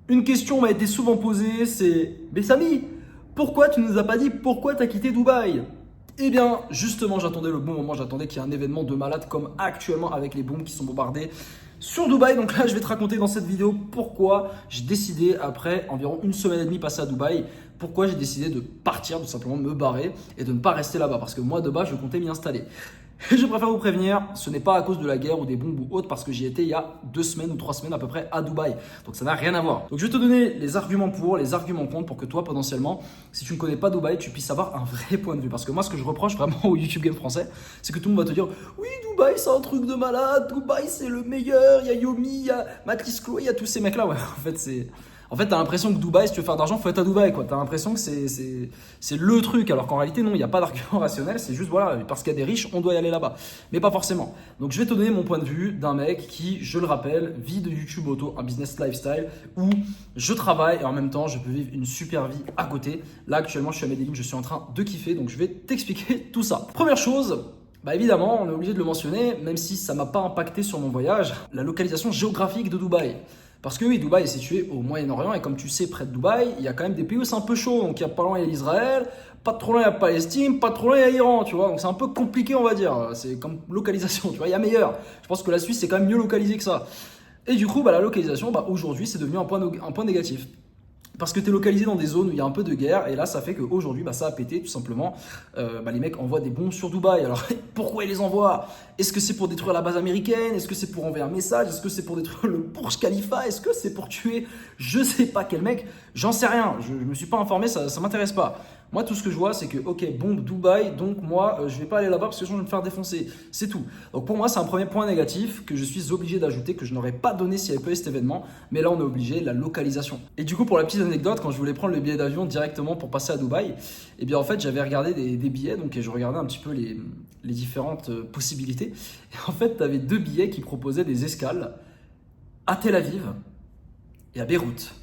Une question m'a été souvent posée, c'est « Mais Samy, pourquoi tu nous as pas dit pourquoi tu as quitté Dubaï ?» Eh bien, justement, j'attendais le bon moment, j'attendais qu'il y ait un événement de malade comme actuellement avec les bombes qui sont bombardées sur Dubaï. Donc là, je vais te raconter dans cette vidéo pourquoi j'ai décidé, après environ une semaine et demie passée à Dubaï, pourquoi j'ai décidé de partir, tout simplement me barrer et de ne pas rester là-bas. Parce que moi, de base, je comptais m'y installer. Et je préfère vous prévenir, ce n'est pas à cause de la guerre ou des bombes ou autre, parce que j'y étais il y a 2 semaines ou 3 semaines à peu près à Dubaï. Donc ça n'a rien à voir. Donc je vais te donner les arguments pour, les arguments contre, pour que toi potentiellement, si tu ne connais pas Dubaï, tu puisses avoir un vrai point de vue. Parce que moi, ce que je reproche vraiment au YouTube Game français, c'est que tout le monde va te dire « Oui, Dubaï, c'est un truc de malade, Dubaï, c'est le meilleur, il y a Yomi, il y a Mathis Chloé, il y a tous ces mecs-là. » Ouais, en fait, c'est... En fait, t'as l'impression que Dubaï, si tu veux faire d'argent, faut être à Dubaï, quoi. T'as l'impression que c'est le truc, alors qu'en réalité, non, il n'y a pas d'argument rationnel. C'est juste, voilà, parce qu'il y a des riches, on doit y aller là-bas. Mais pas forcément. Donc, je vais te donner mon point de vue d'un mec qui, je le rappelle, vit de YouTube auto, un business lifestyle où je travaille et en même temps, je peux vivre une super vie à côté. Là, actuellement, je suis à Medellin, je suis en train de kiffer. Donc, je vais t'expliquer tout ça. Première chose, bah évidemment, on est obligé de le mentionner, même si ça m'a pas impacté sur mon voyage, la localisation géographique de Dubaï. Parce que oui, Dubaï est situé au Moyen-Orient et comme tu sais, près de Dubaï, il y a quand même des pays où c'est un peu chaud. Donc il y a pas loin, il y a l'Israël, pas trop loin, il y a Palestine, pas trop loin, il y a l'Iran, tu vois. Donc c'est un peu compliqué, on va dire. C'est comme localisation, tu vois, il y a meilleur. Je pense que la Suisse, c'est quand même mieux localisé que ça. Et du coup, bah, la localisation, bah, aujourd'hui, c'est devenu un point négatif. Parce que tu es localisé dans des zones où il y a un peu de guerre et là ça fait qu'aujourd'hui bah, ça a pété tout simplement. Bah, les mecs envoient des bombes sur Dubaï. Alors pourquoi ils les envoient? Est-ce que c'est pour détruire la base américaine? Est-ce que c'est pour envoyer un message? Est-ce que c'est pour détruire le Burj Khalifa? Est-ce que c'est pour tuer je sais pas quel mec? J'en sais rien, je me suis pas informé, ça m'intéresse pas. Moi tout ce que je vois c'est que ok bombe Dubaï, donc moi je vais pas aller là-bas parce que sinon je vais me faire défoncer, c'est tout. Donc pour moi c'est un premier point négatif que je suis obligé d'ajouter, que je n'aurais pas donné s'il n'y avait pas eu cet événement, mais là on est obligé, la localisation. Et du coup pour la petite anecdote, quand je voulais prendre le billet d'avion directement pour passer à Dubaï, et bien en fait j'avais regardé des billets, donc et je regardais un petit peu les différentes possibilités, et en fait tu avais 2 billets qui proposaient des escales à Tel Aviv et à Beyrouth.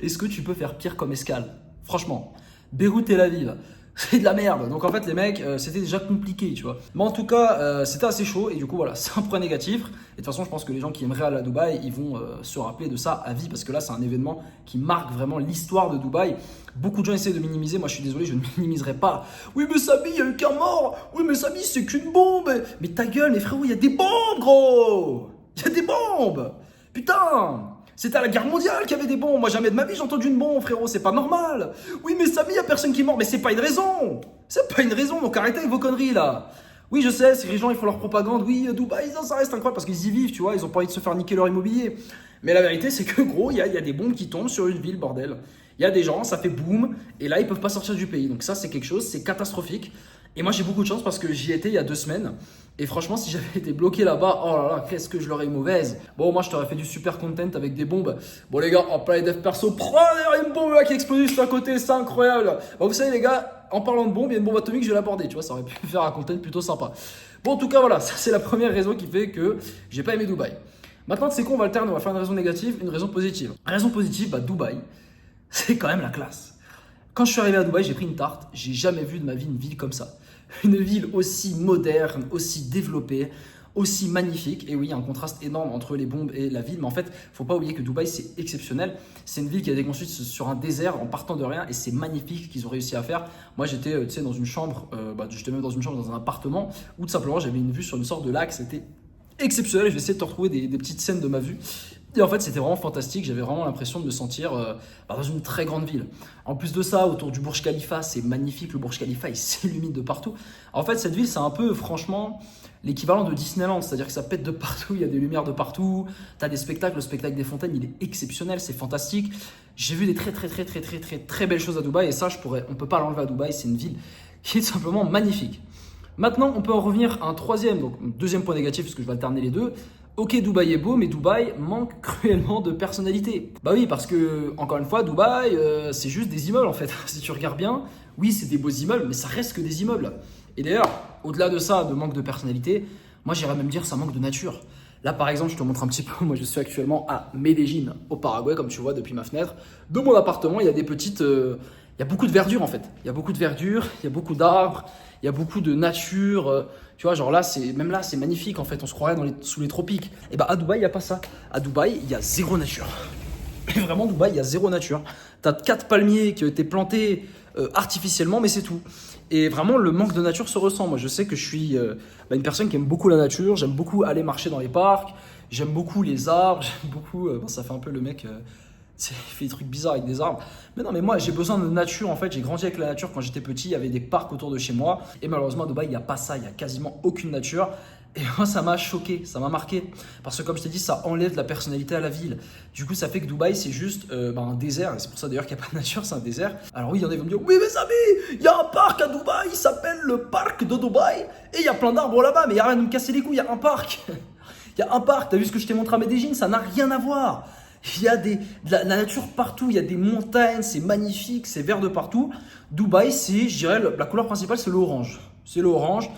Est-ce que tu peux faire pire comme escale? Franchement, Beyrouth Tel Aviv, c'est de la merde. Donc en fait les mecs, c'était déjà compliqué, tu vois. Mais en tout cas, c'était assez chaud et du coup voilà, c'est un point négatif. Et de toute façon, je pense que les gens qui aimeraient aller à Dubaï, ils vont se rappeler de ça à vie parce que là, c'est un événement qui marque vraiment l'histoire de Dubaï. Beaucoup de gens essaient de minimiser. Moi, je suis désolé, je ne minimiserai pas. Oui, mais Samy, il n'y a eu qu'un mort. Oui, mais Samy, c'est qu'une bombe. Mais ta gueule, mais frérot, il y a des bombes, gros. Il y a des bombes. Putain. C'était à la guerre mondiale qu'il y avait des bombes. Moi, jamais de ma vie, j'ai entendu une bombe, frérot. C'est pas normal. Oui, mais Samy, il n'y a personne qui est mort. Mais c'est pas une raison. C'est pas une raison. Donc arrêtez avec vos conneries, là. Oui, je sais, c'est que les gens, ils font leur propagande. Oui, Dubaï, ça reste incroyable parce qu'ils y vivent, tu vois. Ils ont pas envie de se faire niquer leur immobilier. Mais la vérité, c'est que, gros, il y a des bombes qui tombent sur une ville, bordel. Il y a des gens, ça fait boum. Et là, ils peuvent pas sortir du pays. Donc ça, c'est quelque chose, c'est catastrophique. Et moi, j'ai beaucoup de chance parce que j'y étais il y a 2 semaines. Et franchement, si j'avais été bloqué là-bas, oh là là, qu'est-ce que je l'aurais eu mauvaise. Bon, moi, je t'aurais fait du super content avec des bombes. Bon, les gars, en plein dev perso, prenez une bombe là qui explose juste à côté, c'est incroyable. Bon, vous savez, les gars, en parlant de bombe, il y a une bombe atomique, je vais l'aborder. Tu vois, ça aurait pu faire un content plutôt sympa. Bon, en tout cas, voilà, ça, c'est la première raison qui fait que j'ai pas aimé Dubaï. Maintenant, c'est quoi, on va alterner, on va faire une raison négative, une raison positive. Raison positive, bah, Dubaï, c'est quand même la classe. Quand je suis arrivé à Dubaï, j'ai pris une tarte. J'ai jamais vu de ma vie une ville comme ça. Une ville aussi moderne, aussi développée, aussi magnifique. Et oui, il y a un contraste énorme entre les bombes et la ville. Mais en fait, faut pas oublier que Dubaï, c'est exceptionnel. C'est une ville qui a été construite sur un désert en partant de rien. Et c'est magnifique ce qu'ils ont réussi à faire. Moi, j'étais dans une chambre, j'étais même dans une chambre, dans un appartement, où tout simplement, j'avais une vue sur une sorte de lac. C'était exceptionnel. Je vais essayer de te retrouver des petites scènes de ma vue. Et en fait, c'était vraiment fantastique. J'avais vraiment l'impression de me sentir dans une très grande ville. En plus de ça, autour du Burj Khalifa, c'est magnifique. Le Burj Khalifa, il s'illumine de partout. En fait, cette ville, c'est un peu, franchement, l'équivalent de Disneyland. C'est-à-dire que ça pète de partout. Il y a des lumières de partout. Tu as des spectacles. Le spectacle des fontaines, il est exceptionnel. C'est fantastique. J'ai vu des très belles choses à Dubaï. Et ça, on peut pas l'enlever à Dubaï. C'est une ville qui est tout simplement magnifique. Maintenant, on peut en revenir à un troisième, donc deuxième point négatif, parce que je vais alterner les deux. Ok, Dubaï est beau, mais Dubaï manque cruellement de personnalité. Bah oui, parce que, encore une fois, Dubaï, c'est juste des immeubles en fait. Si tu regardes bien, oui, c'est des beaux immeubles, mais ça reste que des immeubles. Et d'ailleurs, au-delà de ça, de manque de personnalité, moi j'irais même dire ça manque de nature. Là, par exemple, je te montre un petit peu. Moi, je suis actuellement à Medellin, au Paraguay, comme tu vois depuis ma fenêtre. De mon appartement, il y a des petites. Il y a beaucoup de verdure en fait. Il y a beaucoup de verdure, il y a beaucoup d'arbres, il y a beaucoup de nature. Tu vois, genre là, même là, c'est magnifique en fait. On se croirait sous les tropiques. Et bah à Dubaï, il n'y a pas ça. À Dubaï, il y a zéro nature. Et vraiment, Dubaï, il y a zéro nature. Tu as 4 palmiers qui ont été plantés artificiellement, mais c'est tout. Et vraiment, le manque de nature se ressent. Moi, je sais que je suis une personne qui aime beaucoup la nature. J'aime beaucoup aller marcher dans les parcs. J'aime beaucoup les arbres. J'aime beaucoup. Bon, ça fait un peu le mec. Il fait des trucs bizarres avec des arbres. Mais non, mais moi, j'ai besoin de nature. En fait, j'ai grandi avec la nature quand j'étais petit. Il y avait des parcs autour de chez moi. Et malheureusement, à Dubaï, il n'y a pas ça. Il n'y a quasiment aucune nature. Et moi, ça m'a choqué, ça m'a marqué. Parce que comme je t'ai dit, ça enlève de la personnalité à la ville. Du coup, ça fait que Dubaï, c'est juste un désert. Et c'est pour ça d'ailleurs qu'il n'y a pas de nature, c'est un désert. Alors oui, il y en a qui vont me dire, oui, mes amis, il y a un parc à Dubaï, il s'appelle le parc de Dubaï. Et il y a plein d'arbres là-bas, mais il n'y a rien de me casser les couilles, il y a un parc. Il y a un parc, t'as vu ce que je t'ai montré à Medellin, ça n'a rien à voir. Il y a de la nature partout, il y a des montagnes, c'est magnifique, c'est vert de partout. Dubaï, je dirais, la couleur principale, c'est l'orange. C'est l'orange.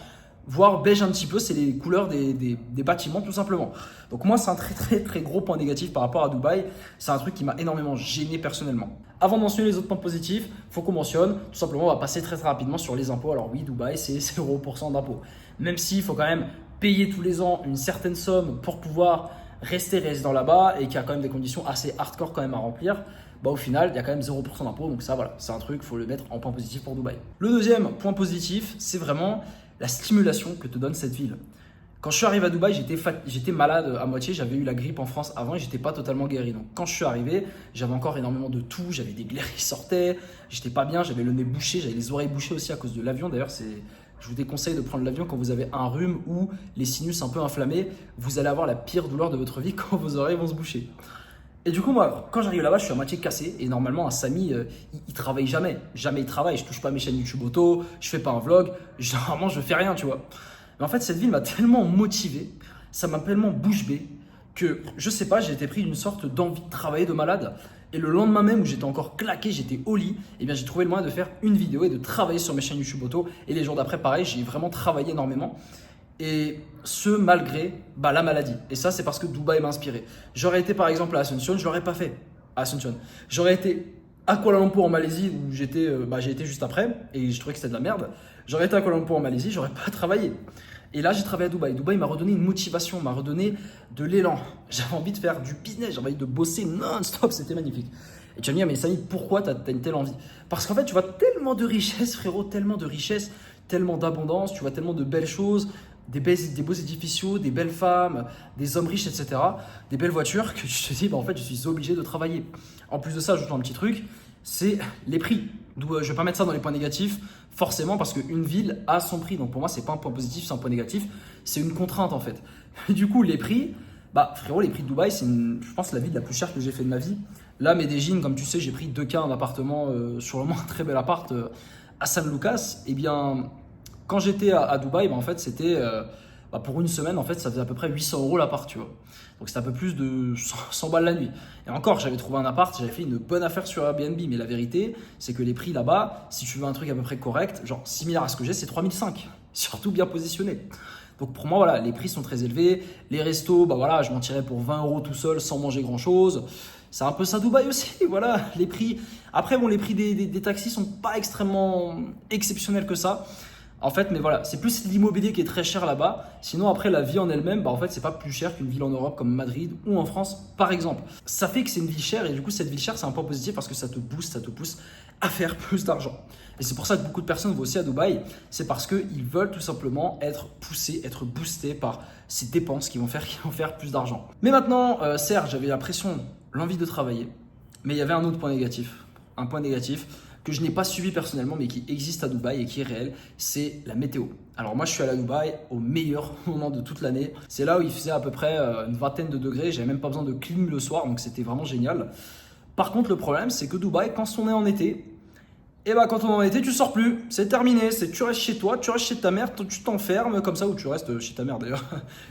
Voire beige un petit peu, c'est les couleurs des bâtiments tout simplement. Donc moi, c'est un très très très gros point négatif par rapport à Dubaï. C'est un truc qui m'a énormément gêné personnellement. Avant de mentionner les autres points positifs, il faut qu'on mentionne, tout simplement, on va passer très très rapidement sur les impôts. Alors oui, Dubaï, c'est 0% d'impôts. Même s'il faut quand même payer tous les ans une certaine somme pour pouvoir rester résident là-bas et qu'il y a quand même des conditions assez hardcore quand même à remplir, bah au final, il y a quand même 0% d'impôts. Donc ça, voilà, c'est un truc, il faut le mettre en point positif pour Dubaï. Le deuxième point positif, c'est vraiment la stimulation que te donne cette ville. Quand je suis arrivé à Dubaï, j'étais malade à moitié, j'avais eu la grippe en France avant et j'étais pas totalement guéri. Donc quand je suis arrivé, j'avais encore énormément de toux, j'avais des glaires qui sortaient, j'étais pas bien, j'avais le nez bouché, j'avais les oreilles bouchées aussi à cause de l'avion. D'ailleurs, je vous déconseille de prendre l'avion quand vous avez un rhume ou les sinus un peu inflammés. Vous allez avoir la pire douleur de votre vie quand vos oreilles vont se boucher. Et du coup, moi, quand j'arrive là-bas, je suis à moitié cassé. Et normalement, un Samy, il travaille jamais. Jamais il travaille. Je touche pas mes chaînes YouTube auto, je fais pas un vlog. Normalement, je fais rien, tu vois. Mais en fait, cette ville m'a tellement motivé, ça m'a tellement bouche bée que, je sais pas, j'ai été pris d'une sorte d'envie de travailler de malade. Et le lendemain même où j'étais encore claqué, j'étais au lit, et bien j'ai trouvé le moyen de faire une vidéo et de travailler sur mes chaînes YouTube auto. Et les jours d'après, pareil, j'ai vraiment travaillé énormément. Et ce malgré la maladie. Et ça, c'est parce que Dubaï m'a inspiré. J'aurais été par exemple à Asuncion, je l'aurais pas fait à Asuncion. J'aurais été à Kuala Lumpur en Malaisie où j'ai été juste après et je trouvais que c'était de la merde. J'aurais été à Kuala Lumpur en Malaisie, j'aurais pas travaillé. Et là, j'ai travaillé à Dubaï. Dubaï m'a redonné une motivation, m'a redonné de l'élan. J'avais envie de faire du business, j'avais envie de bosser non-stop, c'était magnifique. Et tu vas me dire, mais Samy, pourquoi tu as une telle envie? Parce qu'en fait, tu vois tellement de richesse, frérot, tellement de richesse, tellement d'abondance, tu vois tellement de belles choses, des beaux édifices, des belles femmes, des hommes riches, etc., des belles voitures, que tu te dis, en fait, je suis obligé de travailler. En plus de ça, j'ajoute un petit truc, c'est les prix. Je ne vais pas mettre ça dans les points négatifs, forcément, parce qu'une ville a son prix. Donc pour moi, ce n'est pas un point positif, c'est un point négatif. C'est une contrainte, en fait. Du coup, les prix, frérot, les prix de Dubaï, c'est, je pense, la ville la plus chère que j'ai fait de ma vie. Là, Medellin, comme tu sais, j'ai pris 2K un appartement, sur le moins un très bel appart à San Lucas. Eh bien, quand j'étais à Dubaï, en fait, c'était pour une semaine, en fait, ça faisait à peu près 800 € l'appart, tu vois. Donc c'était un peu plus de 100 balles la nuit. Et encore, j'avais trouvé un appart, j'avais fait une bonne affaire sur Airbnb. Mais la vérité, c'est que les prix là-bas, si tu veux un truc à peu près correct, genre similaire à ce que j'ai, c'est 3005. Surtout bien positionné. Donc pour moi, voilà, les prix sont très élevés. Les restos, je m'en tirais pour 20 € tout seul sans manger grand-chose. C'est un peu ça Dubaï aussi, voilà, les prix. Après, les prix des taxis sont pas extrêmement exceptionnels que ça. En fait, mais voilà, c'est plus l'immobilier qui est très cher là-bas. Sinon, après, la vie en elle-même, en fait, c'est pas plus cher qu'une ville en Europe comme Madrid ou en France, par exemple. Ça fait que c'est une ville chère et du coup, cette ville chère, c'est un point positif parce que ça te booste, ça te pousse à faire plus d'argent. Et c'est pour ça que beaucoup de personnes vont aussi à Dubaï. C'est parce qu'ils veulent tout simplement être poussés, être boostés par ces dépenses qui vont faire plus d'argent. Mais maintenant, certes, j'avais la pression, l'envie de travailler, mais il y avait un autre point négatif. Un point négatif que je n'ai pas suivi personnellement mais qui existe à Dubaï et qui est réel, c'est la météo. Alors moi je suis allé à Dubaï au meilleur moment de toute l'année. C'est là où il faisait à peu près une vingtaine de degrés, j'avais même pas besoin de clim le soir, donc c'était vraiment génial. Par contre le problème c'est que Dubaï, quand on est en été, quand on est en été, tu sors plus, c'est terminé, tu restes chez toi, tu restes chez ta mère, tu t'enfermes comme ça, ou tu restes chez ta mère d'ailleurs.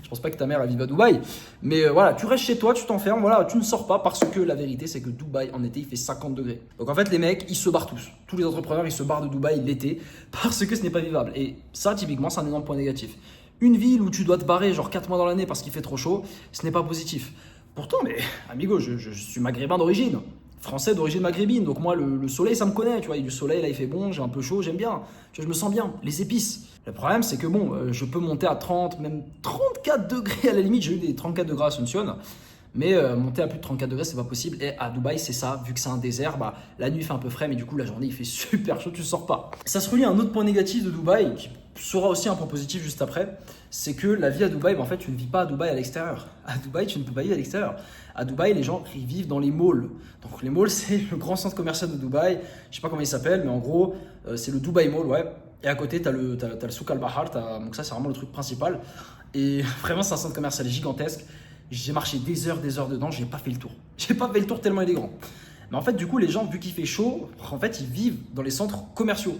Je pense pas que ta mère elle vive à Dubaï, mais voilà, tu restes chez toi, tu t'enfermes, voilà, tu ne sors pas parce que la vérité c'est que Dubaï en été il fait 50 degrés. Donc en fait les mecs ils se barrent tous les entrepreneurs ils se barrent de Dubaï l'été parce que ce n'est pas vivable. Et ça typiquement c'est un énorme point négatif. Une ville où tu dois te barrer genre 4 mois dans l'année parce qu'il fait trop chaud, ce n'est pas positif. Pourtant, mais amigo, je suis maghrébin d'origine. français d'origine maghrébine. Donc moi, le soleil, ça me connaît, tu vois. Il y a du soleil, là, il fait bon, j'ai un peu chaud, j'aime bien. Tu vois, je me sens bien. Les épices. Le problème, c'est que bon, je peux monter à 30, même 34 degrés à la limite. J'ai eu des 34 degrés à Asuncion. Mais monter à plus de 34 degrés, c'est pas possible. Et à Dubaï, c'est ça. Vu que c'est un désert, bah, la nuit il fait un peu frais, mais du coup, la journée il fait super chaud, tu sors pas. Ça se relie à un autre point négatif de Dubaï, qui sera aussi un point positif juste après. C'est que la vie à Dubaï, bah, en fait, tu ne vis pas à Dubaï à l'extérieur. À Dubaï, tu ne peux pas vivre à l'extérieur. À Dubaï, les gens ils vivent dans les malls. Donc, les malls, c'est le grand centre commercial de Dubaï. Je sais pas comment il s'appelle, mais en gros, c'est le Dubaï Mall, ouais. Et à côté, tu as le Souk al-Bahar. Donc, ça, c'est vraiment le truc principal. Et vraiment, c'est un centre commercial gigantesque. J'ai marché des heures dedans, j'ai pas fait le tour. J'ai pas fait le tour tellement il est grand. Mais en fait, du coup, les gens, vu qu'il fait chaud, en fait, ils vivent dans les centres commerciaux.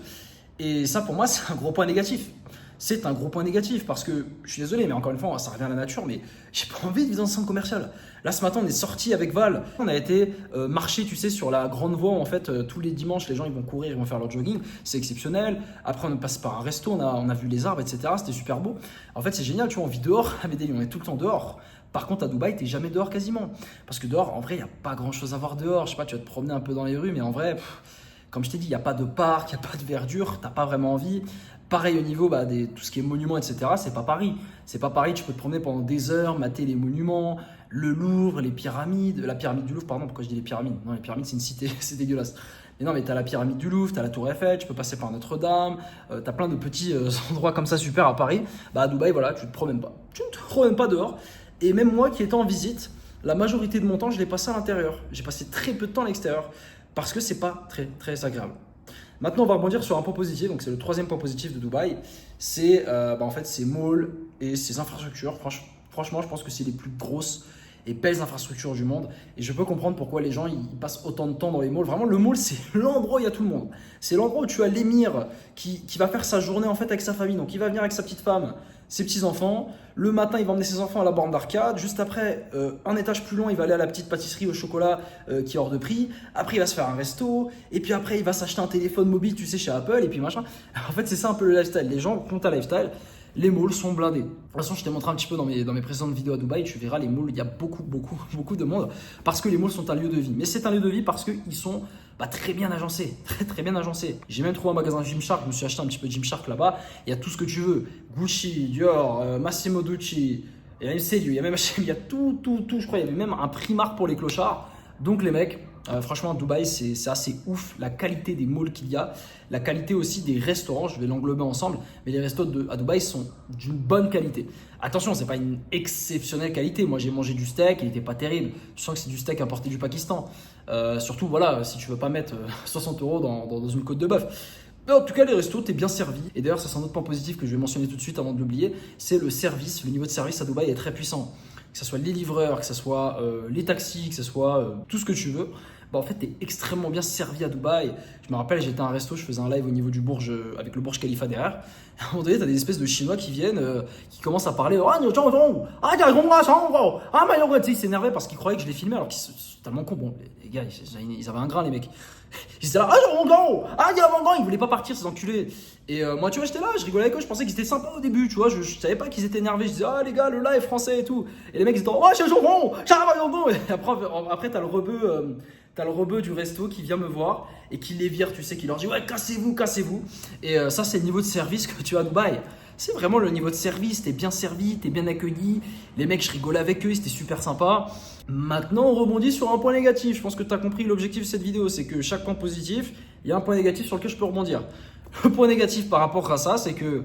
Et ça, pour moi, c'est un gros point négatif. C'est un gros point négatif parce que, je suis désolé, mais encore une fois, ça revient à la nature, mais j'ai pas envie de vivre dans un centre commercial. Là, ce matin, on est sorti avec Val. On a été marcher, tu sais, sur la grande voie. En fait, tous les dimanches, les gens, ils vont courir, ils vont faire leur jogging. C'est exceptionnel. Après, on passe par un resto, on a vu les arbres, etc. C'était super beau. En fait, c'est génial, tu vois, on vit dehors. À Medellin, on est tout le temps dehors. Par contre, à Dubaï, t'es jamais dehors quasiment. Parce que dehors, en vrai, il n'y a pas grand chose à voir dehors. Je sais pas, tu vas te promener un peu dans les rues, mais en vrai, comme je t'ai dit, il n'y a pas de parc, il n'y a pas de verdure, t'as pas vraiment envie. Pareil au niveau tout ce qui est monuments, etc. C'est pas Paris. C'est pas Paris, tu peux te promener pendant des heures, mater les monuments, le Louvre, les pyramides, la pyramide du Louvre, pardon, pourquoi je dis les pyramides? Non, les pyramides, c'est une cité, c'est dégueulasse. Mais non, mais t'as la pyramide du Louvre, t'as la Tour Eiffel, tu peux passer par Notre-Dame, t'as plein de petits endroits comme ça super à Paris. Bah à Dubaï, voilà, tu te promènes pas. Tu ne te promènes pas dehors. Et même moi qui étais en visite, la majorité de mon temps, je l'ai passé à l'intérieur. J'ai passé très peu de temps à l'extérieur parce que c'est pas très agréable. Maintenant, on va rebondir sur un point positif. Donc, c'est le troisième point positif de Dubaï. C'est en fait ces malls et ces infrastructures. Franchement, je pense que c'est les plus grosses et belles infrastructures du monde. Et je peux comprendre pourquoi les gens ils passent autant de temps dans les malls. Vraiment, le mall, c'est l'endroit où il y a tout le monde. C'est l'endroit où tu as l'émir qui va faire sa journée en fait avec sa famille. Donc, il va venir avec sa petite femme, ses petits-enfants. Le matin, il va emmener ses enfants à la borne d'arcade. Juste après, un étage plus loin, il va aller à la petite pâtisserie au chocolat qui est hors de prix. Après, il va se faire un resto. Et puis après, il va s'acheter un téléphone mobile, tu sais, chez Apple. Et puis machin. En fait, c'est ça un peu le lifestyle. Les gens ont un lifestyle. Les malls sont blindés. De toute façon, je t'ai montré un petit peu dans mes précédentes vidéos à Dubaï. Tu verras, les malls, il y a beaucoup de monde. Parce que les malls sont un lieu de vie. Mais c'est un lieu de vie parce qu'ils sont très bien agencés. Très bien agencés. J'ai même trouvé un magasin Gymshark. Je me suis acheté un petit peu de Gymshark là-bas. Il y a tout ce que tu veux. Gucci, Dior, Massimo Dutti. Il y a même Céline, il y a même H&M, il y a tout. Je crois, il y avait même un Primark pour les clochards. Donc les mecs, franchement, Dubaï, c'est assez ouf. La qualité des malls qu'il y a, la qualité aussi des restaurants, je vais l'englober ensemble. Mais les restos à Dubaï sont d'une bonne qualité. Attention, c'est pas une exceptionnelle qualité. Moi, j'ai mangé du steak, il n'était pas terrible. Je sens que c'est du steak importé du Pakistan. Surtout, voilà, si tu veux pas mettre 60 € dans une côte de bœuf. Mais en tout cas, les restos, t'es bien servi. Et d'ailleurs, ça c'est un autre point positif que je vais mentionner tout de suite avant de l'oublier. C'est le service. Le niveau de service à Dubaï est très puissant. Que ce soit les livreurs, que ce soit les taxis, que ce soit tout ce que tu veux. En fait, tu es extrêmement bien servi à Dubaï. Je me rappelle, j'étais à un resto, je faisais un live au niveau du Bourj, avec le Bourj Khalifa derrière. À un moment donné, tu as des espèces de Chinois qui viennent, qui commencent à parler. Ils s'énervaient parce qu'ils croyaient que je les filmais alors qu'ils sont tellement cons. Bon, les gars, ils avaient un grain, les mecs. Ils étaient là, ils voulaient pas partir, ces enculés. Et moi, tu vois, j'étais là, je rigolais avec eux, je pensais qu'ils étaient sympas au début, tu vois, je savais pas qu'ils étaient énervés. Je disais, les gars, le live français et tout. Et les mecs, ils étaient, et après, t'as le rebeu du resto qui vient me voir et qui les vire, tu sais, qui leur dit, ouais, cassez-vous. Et ça, c'est le niveau de service que tu as à Dubaï. C'est vraiment le niveau de service, t'es bien servi, t'es bien accueilli. Les mecs, je rigolais avec eux, c'était super sympa. Maintenant, on rebondit sur un point négatif. Je pense que tu as compris l'objectif de cette vidéo, c'est que chaque point positif, il y a un point négatif sur lequel je peux rebondir. Le point négatif par rapport à ça, c'est que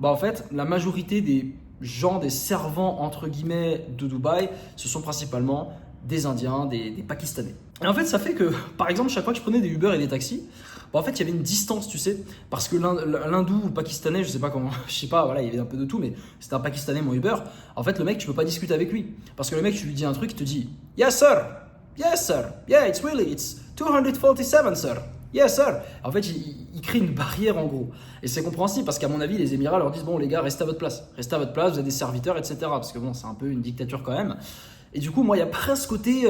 en fait, la majorité des gens, des servants entre guillemets de Dubaï, ce sont principalement des Indiens, des Pakistanais. Et en fait, ça fait que, par exemple, chaque fois que je prenais des Uber et des taxis, en fait, il y avait une distance, tu sais, parce que l'hindou ou le pakistanais, je sais pas comment, je sais pas, voilà, il y avait un peu de tout, mais c'était un pakistanais, mon Uber. En fait, le mec, tu peux pas discuter avec lui. Parce que le mec, tu lui dis un truc, il te dit, yes sir, yeah, it's 247 sir. Yes sir. En fait, il crée une barrière en gros. Et c'est compréhensible parce qu'à mon avis, les Émirats leur disent, bon les gars, restez à votre place, vous êtes des serviteurs, etc. Parce que bon, c'est un peu une dictature quand même. Et du coup, moi, il y a pas ce côté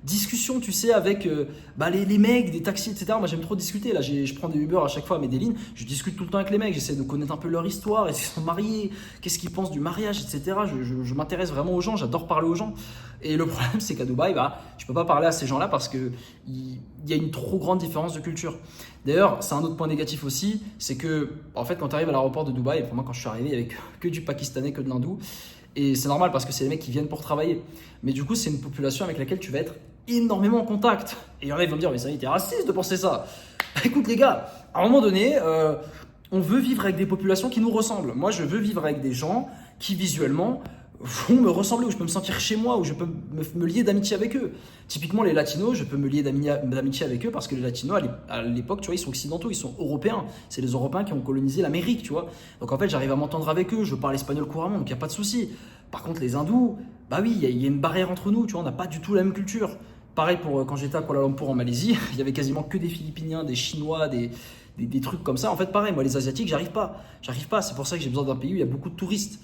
discussion, tu sais, avec les mecs, des taxis, etc. Moi, j'aime trop discuter. Là, je prends des Uber à chaque fois, mais des lignes. Je discute tout le temps avec les mecs. J'essaie de connaître un peu leur histoire. Est-ce qu'ils sont mariés? Qu'est-ce qu'ils pensent du mariage, etc. Je m'intéresse vraiment aux gens. J'adore parler aux gens. Et le problème, c'est qu'à Dubaï, je peux pas parler à ces gens-là parce qu'il y a une trop grande différence de culture. D'ailleurs, c'est un autre point négatif aussi. C'est que, en fait, quand tu arrives à l'aéroport de Dubaï, pour moi, quand je suis arrivé, il y avait que du Pakistanais, que de l'Hindou. Et c'est normal parce que c'est les mecs qui viennent pour travailler. Mais du coup, c'est une population avec laquelle tu vas être énormément en contact. Et il y en a qui vont me dire, mais ça y est, t'es raciste de penser ça. Écoute les gars, à un moment donné, on veut vivre avec des populations qui nous ressemblent. Moi, je veux vivre avec des gens qui visuellement vont me ressembler, où je peux me sentir chez moi, où je peux me lier d'amitié avec eux. Typiquement, les latinos, je peux me lier d'amitié avec eux parce que les latinos, à l'époque, tu vois, ils sont occidentaux, ils sont européens. C'est les Européens qui ont colonisé l'Amérique, tu vois. Donc en fait, j'arrive à m'entendre avec eux, je parle espagnol couramment, donc il n'y a pas de souci. Par contre, les hindous, bah oui, il y a une barrière entre nous, tu vois, on n'a pas du tout la même culture. Pareil pour quand j'étais à Kuala Lumpur en Malaisie, il y avait quasiment que des Philippiniens, des Chinois, des trucs comme ça. En fait, pareil, moi, les Asiatiques, j'arrive pas. C'est pour ça que j'ai besoin d'un pays où il y a beaucoup de touristes.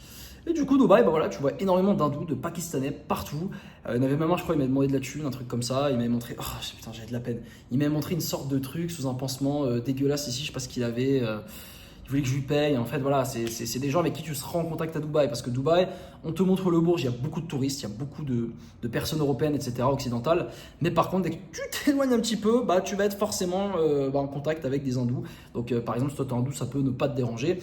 Et du coup, Dubaï, tu vois énormément d'hindous, de Pakistanais partout. Il y en avait même un, je crois, il m'a demandé de la thune, un truc comme ça. Il m'avait montré, oh putain, j'avais de la peine. Il m'avait montré une sorte de truc sous un pansement dégueulasse ici, je sais pas ce qu'il avait. Il voulait que je lui paye. En fait, voilà, c'est des gens avec qui tu seras en contact à Dubaï. Parce que Dubaï, on te montre le Bourj, il y a beaucoup de touristes, il y a beaucoup de personnes européennes, etc., occidentales. Mais par contre, dès que tu t'éloignes un petit peu, tu vas être forcément en contact avec des hindous. Donc, par exemple, si toi t'es hindou, ça peut ne pas te déranger.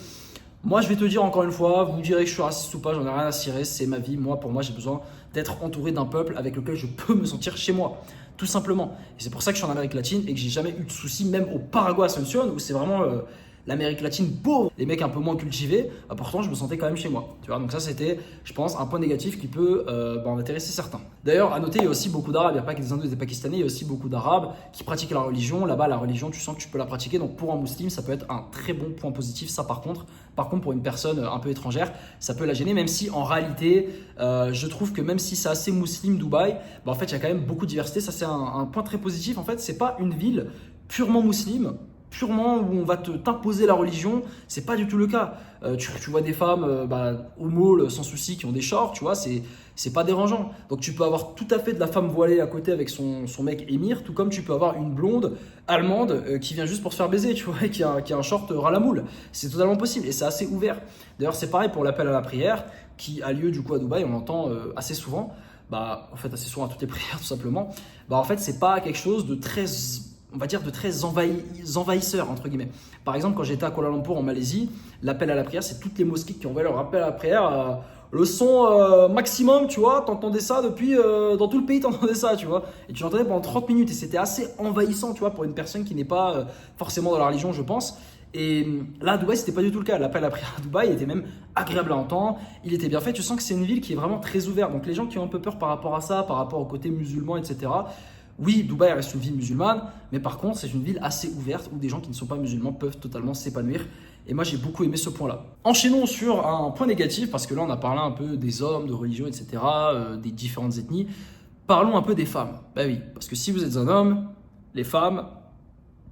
Moi, je vais te dire encore une fois, vous me direz que je suis raciste ou pas, j'en ai rien à cirer, c'est ma vie. Moi, pour moi, j'ai besoin d'être entouré d'un peuple avec lequel je peux me sentir chez moi, tout simplement. Et c'est pour ça que je suis en Amérique latine et que j'ai jamais eu de soucis, même au Paraguay Asunción, où c'est vraiment l'Amérique latine pauvre, les mecs un peu moins cultivés, pourtant je me sentais quand même chez moi. Tu vois, donc ça c'était, je pense, un point négatif qui peut intéresser certains. D'ailleurs, à noter, il y a aussi beaucoup d'Arabes, il n'y a pas que des Hindous et des Pakistanais, il y a aussi beaucoup d'Arabes qui pratiquent la religion. Là-bas, la religion, tu sens que tu peux la pratiquer, donc pour un musulman, ça peut être un très bon point positif, ça par contre, pour une personne un peu étrangère, ça peut la gêner, même si en réalité, je trouve que même si c'est assez musulman Dubaï, en fait, il y a quand même beaucoup de diversité, ça c'est un point très positif. En fait, c'est pas une ville purement musulmane, purement où on va t'imposer la religion, c'est pas du tout le cas. Tu vois des femmes au mall sans souci qui ont des shorts, tu vois, c'est pas dérangeant. Donc tu peux avoir tout à fait de la femme voilée à côté avec son mec émir, tout comme tu peux avoir une blonde allemande qui vient juste pour se faire baiser, tu vois, et qui a un short ras la moule. C'est totalement possible et c'est assez ouvert. D'ailleurs, c'est pareil pour l'appel à la prière qui a lieu du coup à Dubaï, on l'entend assez souvent. En fait, assez souvent à toutes les prières tout simplement. En fait, c'est pas quelque chose de très, on va dire, de très envahisseur, entre guillemets. Par exemple, quand j'étais à Kuala Lumpur en Malaisie, l'appel à la prière, c'est toutes les mosquées qui envoient leur appel à la prière. Le son maximum, tu vois, t'entendais ça depuis, dans tout le pays, t'entendais ça, tu vois. Et tu l'entendais pendant 30 minutes et c'était assez envahissant, tu vois, pour une personne qui n'est pas forcément dans la religion, je pense. Et là, à Dubaï, c'était pas du tout le cas. L'appel à la prière à Dubaï était même agréable à entendre. Il était bien fait. Tu sens que c'est une ville qui est vraiment très ouverte. Donc les gens qui ont un peu peur par rapport à ça, par rapport au côté musulman, etc., oui, Dubaï reste une ville musulmane, mais par contre, c'est une ville assez ouverte où des gens qui ne sont pas musulmans peuvent totalement s'épanouir. Et moi, j'ai beaucoup aimé ce point-là. Enchaînons sur un point négatif, parce que là, on a parlé un peu des hommes, de religion, etc., des différentes ethnies. Parlons un peu des femmes. Oui, parce que si vous êtes un homme, les femmes,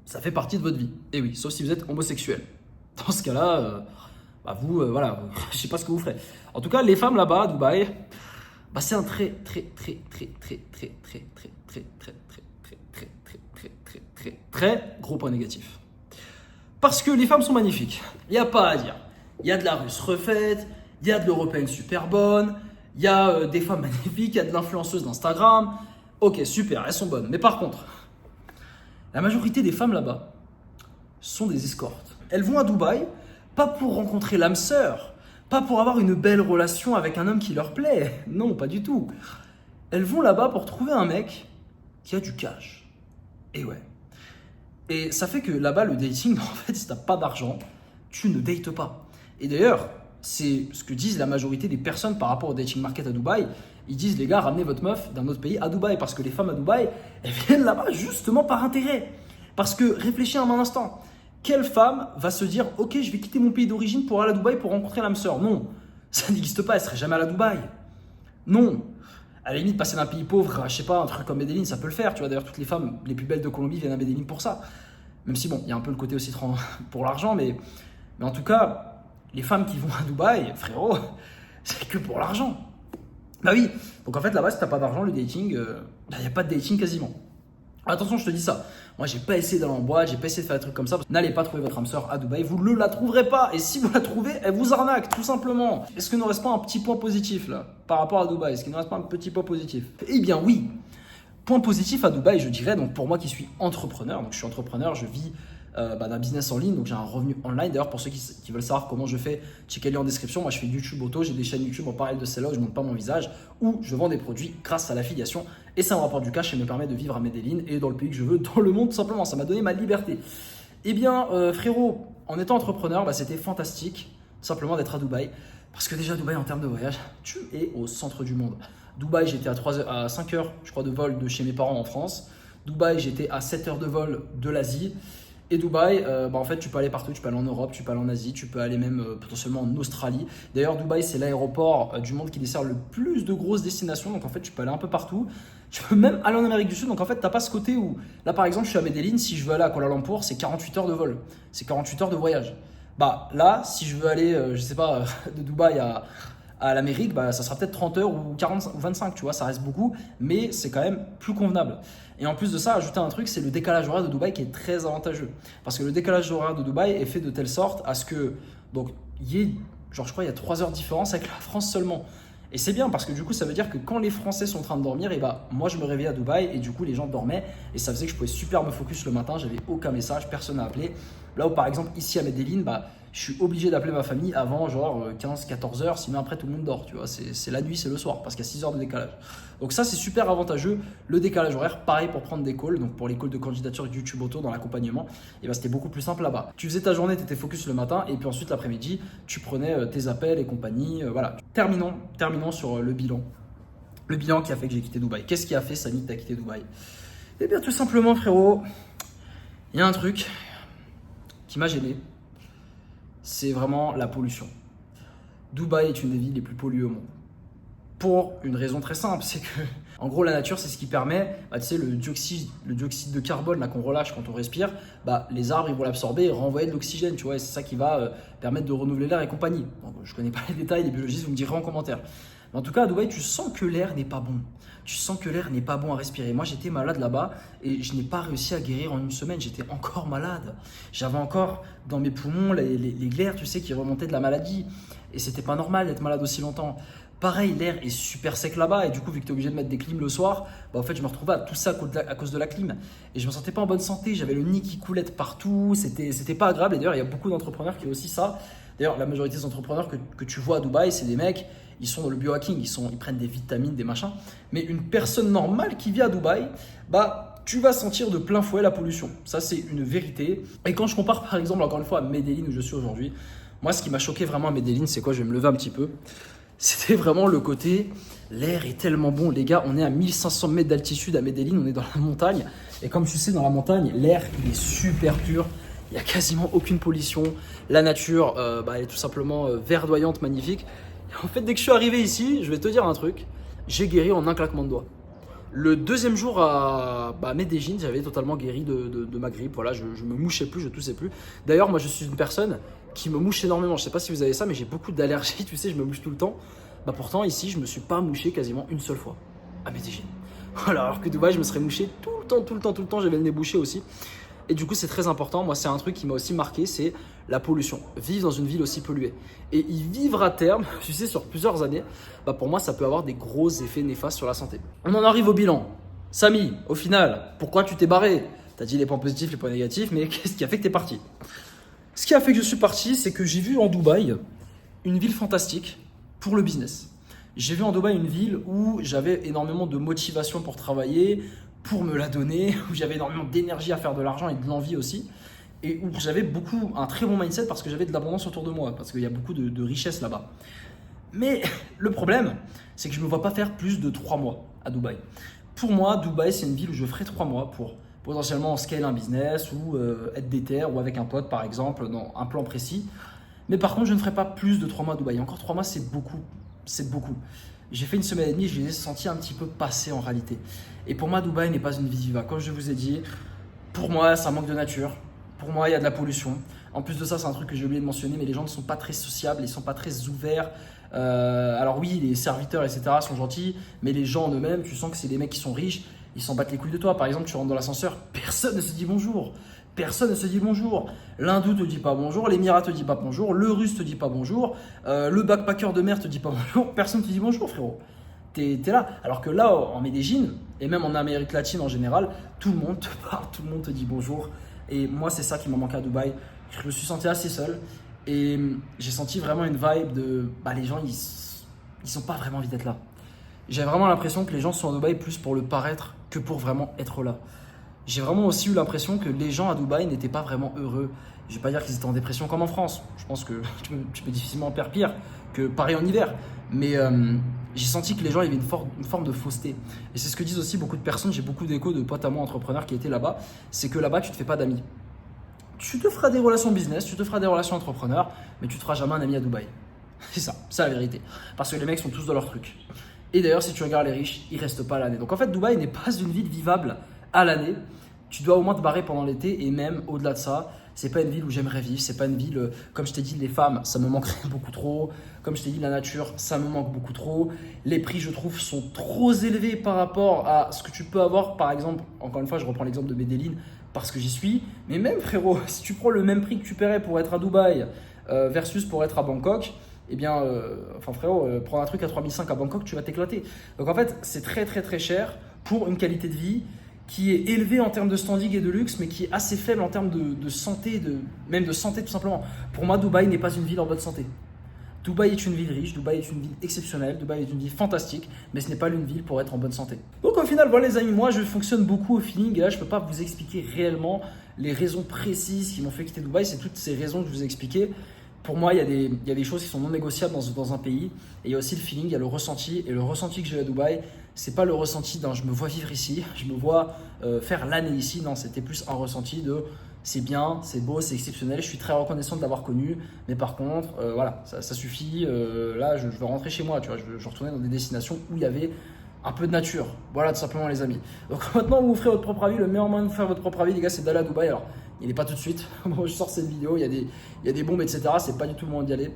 ça fait partie de votre vie. Et oui, sauf si vous êtes homosexuel. Dans ce cas-là, voilà, je sais pas ce que vous ferez. En tout cas, les femmes là-bas, à Dubaï, c'est un très gros point négatif. Parce que les femmes sont magnifiques. Il n'y a pas à dire. Il y a de la russe refaite, il y a de l'européenne super bonne, il y a des femmes magnifiques, il y a de l'influenceuse d'Instagram. Ok, super, elles sont bonnes. Mais par contre, la majorité des femmes là-bas sont des escortes. Elles vont à Dubaï, pas pour rencontrer l'âme sœur, pas pour avoir une belle relation avec un homme qui leur plaît. Non, pas du tout. Elles vont là-bas pour trouver un mec qui a du cash. Et ouais. Et ça fait que là-bas, le dating, en fait, si t'as pas d'argent, tu ne dates pas. Et d'ailleurs, c'est ce que disent la majorité des personnes par rapport au dating market à Dubaï. Ils disent, les gars, ramenez votre meuf d'un autre pays à Dubaï. Parce que les femmes à Dubaï, elles viennent là-bas justement par intérêt. Parce que, réfléchis un instant. Quelle femme va se dire, ok, je vais quitter mon pays d'origine pour aller à Dubaï pour rencontrer l'âme sœur? Non, ça n'existe pas, elle serait jamais allée à Dubaï. Non. À la limite, passer d'un pays pauvre, je sais pas, un truc comme Medellin, ça peut le faire. Tu vois, d'ailleurs, toutes les femmes les plus belles de Colombie viennent à Medellin pour ça. Même si, bon, il y a un peu le côté aussi pour l'argent, mais en tout cas, les femmes qui vont à Dubaï, frérot, c'est que pour l'argent. Bah oui, donc en fait là-bas si t'as pas d'argent, le dating, il n'y a pas de dating quasiment. Attention, je te dis ça. Moi, j'ai pas essayé d'aller en boîte, j'ai pas essayé de faire des trucs comme ça. N'allez pas trouver votre âme sœur à Dubaï, vous ne la trouverez pas. Et si vous la trouvez, elle vous arnaque, tout simplement. Est-ce qu'il ne reste pas un petit point positif là par rapport à Dubaï? Est-ce qu'il ne reste pas un petit point positif? Eh bien, oui. Point positif à Dubaï, je dirais, donc pour moi qui suis entrepreneur, donc je suis entrepreneur, je vis d'un business en ligne, donc j'ai un revenu online. D'ailleurs, pour ceux qui veulent savoir comment je fais, checkez-le en description. Moi, je fais YouTube auto, j'ai des chaînes YouTube en parallèle de celle-là où je ne montre pas mon visage, où je vends des produits grâce à l'affiliation et ça me rapporte du cash et me permet de vivre à Medellin et dans le pays que je veux, dans le monde, tout simplement. Ça m'a donné ma liberté. Eh bien, frérot, en étant entrepreneur, c'était fantastique simplement d'être à Dubaï. Parce que déjà, Dubaï, en termes de voyage, tu es au centre du monde. Dubaï, j'étais à 5 heures, je crois, de vol de chez mes parents en France. Dubaï, j'étais à 7 heures de vol de l'Asie. Et Dubaï, en fait, tu peux aller partout. Tu peux aller en Europe, tu peux aller en Asie, tu peux aller même potentiellement en Australie. D'ailleurs, Dubaï, c'est l'aéroport du monde qui dessert le plus de grosses destinations. Donc, en fait, tu peux aller un peu partout. Tu peux même aller en Amérique du Sud. Donc, en fait, tu n'as pas ce côté où, là, par exemple, je suis à Medellin. Si je veux aller à Kuala Lumpur, c'est 48 heures de vol. C'est 48 heures de voyage. Là, si je veux aller, je sais pas, de Dubaï à l'Amérique, ça sera peut-être 30 heures ou 40 ou 25, tu vois, ça reste beaucoup, mais c'est quand même plus convenable. Et en plus de ça, ajouter un truc, c'est le décalage horaire de Dubaï qui est très avantageux. Parce que le décalage horaire de Dubaï est fait de telle sorte à ce que, donc, il y ait, genre, je crois, il y a 3 heures de différence avec la France seulement. Et c'est bien parce que du coup, ça veut dire que quand les Français sont en train de dormir, et moi je me réveillais à Dubaï et du coup, les gens dormaient et ça faisait que je pouvais super me focus le matin, j'avais aucun message, personne n'a appelé. Là où par exemple, ici à Medellin, je suis obligé d'appeler ma famille avant genre 15-14 heures, sinon après tout le monde dort, tu vois, c'est la nuit, c'est le soir parce qu'il y a 6 heures de décalage. Donc ça, c'est super avantageux, le décalage horaire, pareil pour prendre des calls, donc pour les calls de candidature YouTube Auto dans l'accompagnement, et c'était beaucoup plus simple là-bas. Tu faisais ta journée, tu étais focus le matin et puis ensuite l'après-midi, tu prenais tes appels et compagnie, voilà. Terminons sur le bilan. Le bilan qui a fait que j'ai quitté Dubaï. Qu'est-ce qui a fait, Samy, que tu as quitté Dubaï? Eh bien tout simplement, frérot, il y a un truc qui m'a gêné, c'est vraiment la pollution. Dubaï est une des villes les plus polluées au monde. Pour une raison très simple, c'est que, en gros, la nature, c'est ce qui permet, tu sais, le dioxyde de carbone là qu'on relâche quand on respire, les arbres, ils vont l'absorber et renvoyer de l'oxygène, tu vois, et c'est ça qui va permettre de renouveler l'air et compagnie. Donc, je connais pas les détails, les biologistes, vous me direz en commentaire. Mais en tout cas, à Dubaï, tu sens que l'air n'est pas bon. Tu sens que l'air n'est pas bon à respirer. Moi, j'étais malade là-bas et je n'ai pas réussi à guérir en une semaine. J'étais encore malade. J'avais encore dans mes poumons les glaires, tu sais, qui remontaient de la maladie. Et c'était pas normal d'être malade aussi longtemps. Pareil, l'air est super sec là-bas et du coup, vu que tu es obligé de mettre des clims le soir, en fait, je me retrouvais à tout ça à cause de la clim. Et je me sentais pas en bonne santé. J'avais le nez qui coulait de partout. C'était pas agréable. Et d'ailleurs, il y a beaucoup d'entrepreneurs qui ont aussi ça. D'ailleurs, la majorité des entrepreneurs que tu vois à Dubaï, c'est des mecs, ils sont dans le biohacking, ils prennent des vitamines, des machins. Mais une personne normale qui vit à Dubaï, tu vas sentir de plein fouet la pollution. Ça, c'est une vérité. Et quand je compare, par exemple, encore une fois, à Medellin où je suis aujourd'hui, moi, ce qui m'a choqué vraiment à Medellin, c'est quoi? Je vais me lever un petit peu. C'était vraiment le côté, l'air est tellement bon. Les gars, on est à 1500 mètres d'altitude à Medellin, on est dans la montagne. Et comme tu sais, dans la montagne, l'air, il est super pur. Il n'y a quasiment aucune pollution. La nature, elle est tout simplement verdoyante, magnifique. Et en fait, dès que je suis arrivé ici, je vais te dire un truc, j'ai guéri en un claquement de doigts. Le deuxième jour à Medellin, j'avais totalement guéri de ma grippe. Voilà, je me mouchais plus, je toussais plus. D'ailleurs, moi, je suis une personne qui me mouche énormément. Je sais pas si vous avez ça, mais j'ai beaucoup d'allergies. Tu sais, je me mouche tout le temps. Pourtant, ici, je me suis pas mouché quasiment une seule fois à Medellin. Voilà, alors que Dubaï, je me serais mouché tout le temps. J'avais le nez bouché aussi. Et du coup, c'est très important. Moi, c'est un truc qui m'a aussi marqué, c'est la pollution. Vivre dans une ville aussi polluée. Et y vivre à terme, tu sais, sur plusieurs années, pour moi, ça peut avoir des gros effets néfastes sur la santé. On en arrive au bilan. Samy, au final, pourquoi tu t'es barré? Tu as dit les points positifs, les points négatifs, mais qu'est-ce qui a fait que tu es parti? Ce qui a fait que je suis parti, c'est que j'ai vu en Dubaï une ville fantastique pour le business. J'ai vu en Dubaï une ville où j'avais énormément de motivation pour travailler, pour me la donner, où j'avais énormément d'énergie à faire de l'argent et de l'envie aussi, et où j'avais un très bon mindset parce que j'avais de l'abondance autour de moi, parce qu'il y a beaucoup de richesse là-bas. Mais le problème, c'est que je ne me vois pas faire plus de 3 mois à Dubaï. Pour moi, Dubaï, c'est une ville où je ferai 3 mois pour potentiellement scale un business ou être déter ou avec un pote par exemple dans un plan précis. Mais par contre, je ne ferai pas plus de 3 mois à Dubaï. Encore 3 mois, c'est beaucoup. C'est beaucoup. J'ai fait une semaine et demie, je les ai sentis un petit peu passer en réalité. Et pour moi, Dubaï n'est pas une vie viva. Comme je vous ai dit, pour moi, ça manque de nature. Pour moi, il y a de la pollution. En plus de ça, c'est un truc que j'ai oublié de mentionner, mais les gens ne sont pas très sociables, ils ne sont pas très ouverts. Alors oui, les serviteurs, etc. sont gentils, mais les gens en eux-mêmes, tu sens que c'est des mecs qui sont riches, ils s'en battent les couilles de toi. Par exemple, tu rentres dans l'ascenseur, personne ne se dit bonjour. Personne ne se dit bonjour. L'hindou te dit pas bonjour, l'émirat te dit pas bonjour, le russe te dit pas bonjour, le backpacker de mer te dit pas bonjour, personne te dit bonjour, frérot. T'es là. Alors que là, en Medellín, et même en Amérique latine en général, tout le monde te parle, tout le monde te dit bonjour. Et moi, c'est ça qui m'a manqué à Dubaï. Je me suis senti assez seul et j'ai senti vraiment une vibe de les gens, ils ont pas vraiment envie d'être là. J'ai vraiment l'impression que les gens sont à Dubaï plus pour le paraître que pour vraiment être là. J'ai vraiment aussi eu l'impression que les gens à Dubaï n'étaient pas vraiment heureux. Je ne vais pas dire qu'ils étaient en dépression comme en France. Je pense que tu peux difficilement faire pire que Paris en hiver. Mais j'ai senti que les gens avaient une forme de fausseté. Et c'est ce que disent aussi beaucoup de personnes. J'ai beaucoup d'échos de potes à moi entrepreneurs qui étaient là-bas. C'est que là-bas, tu ne te fais pas d'amis. Tu te feras des relations business, tu te feras des relations entrepreneurs, mais tu ne te feras jamais un ami à Dubaï. C'est ça, c'est la vérité. Parce que les mecs sont tous dans leur truc. Et d'ailleurs, si tu regardes les riches, ils ne restent pas à l'année. Donc en fait, Dubaï n'est pas une ville vivable à l'année. Tu dois au moins te barrer pendant l'été et même au-delà de ça, c'est pas une ville où j'aimerais vivre. C'est pas une ville, comme je t'ai dit, les femmes, ça me manquerait beaucoup trop. Comme je t'ai dit, la nature, ça me manque beaucoup trop. Les prix, je trouve, sont trop élevés par rapport à ce que tu peux avoir. Par exemple, encore une fois, je reprends l'exemple de Medellín parce que j'y suis. Mais même frérot, si tu prends le même prix que tu paierais pour être à Dubaï versus pour être à Bangkok, eh bien, frérot, prendre un truc à 3500 à Bangkok, tu vas t'éclater. Donc en fait, c'est très très très cher pour une qualité de vie qui est élevée en termes de standing et de luxe, mais qui est assez faible en termes de santé, même de santé tout simplement. Pour moi, Dubaï n'est pas une ville en bonne santé. Dubaï est une ville riche, Dubaï est une ville exceptionnelle, Dubaï est une ville fantastique, mais ce n'est pas une ville pour être en bonne santé. Donc au final, voilà les amis, moi je fonctionne beaucoup au feeling et là je ne peux pas vous expliquer réellement les raisons précises qui m'ont fait quitter Dubaï, c'est toutes ces raisons que je vous ai expliquées. Pour moi, il y a des choses qui sont non négociables dans un pays. Et il y a aussi le feeling, il y a le ressenti. Et le ressenti que j'ai eu à Dubaï, c'est pas le ressenti d'un je me vois vivre ici, je me vois faire l'année ici. Non, c'était plus un ressenti de c'est bien, c'est beau, c'est exceptionnel. Je suis très reconnaissant de l'avoir connu. Mais par contre, voilà, ça suffit. Là, je veux rentrer chez moi. Tu vois, je veux retourner dans des destinations où il y avait un peu de nature. Voilà, tout simplement, les amis. Donc maintenant, vous ferez votre propre avis. Le meilleur moyen de vous faire votre propre avis, les gars, c'est d'aller à Dubaï. Alors, il n'est pas tout de suite. Moi, je sors cette vidéo, il y a des bombes, etc. C'est pas du tout le moment d'y aller.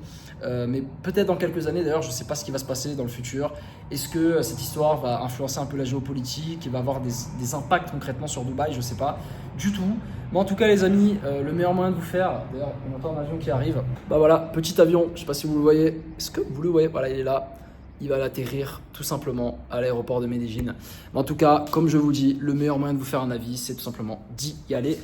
Mais peut-être dans quelques années, d'ailleurs, je ne sais pas ce qui va se passer dans le futur. Est-ce que cette histoire va influencer un peu la géopolitique et va avoir des impacts concrètement sur Dubaï? Je ne sais pas du tout. Mais en tout cas, les amis, le meilleur moyen de vous faire, d'ailleurs, on entend un avion qui arrive. Bah voilà, petit avion, je ne sais pas si vous le voyez. Est-ce que vous le voyez? Voilà, il est là. Il va l'atterrir tout simplement à l'aéroport de Medellín. Mais en tout cas, comme je vous dis, le meilleur moyen de vous faire un avis, c'est tout simplement d'y aller.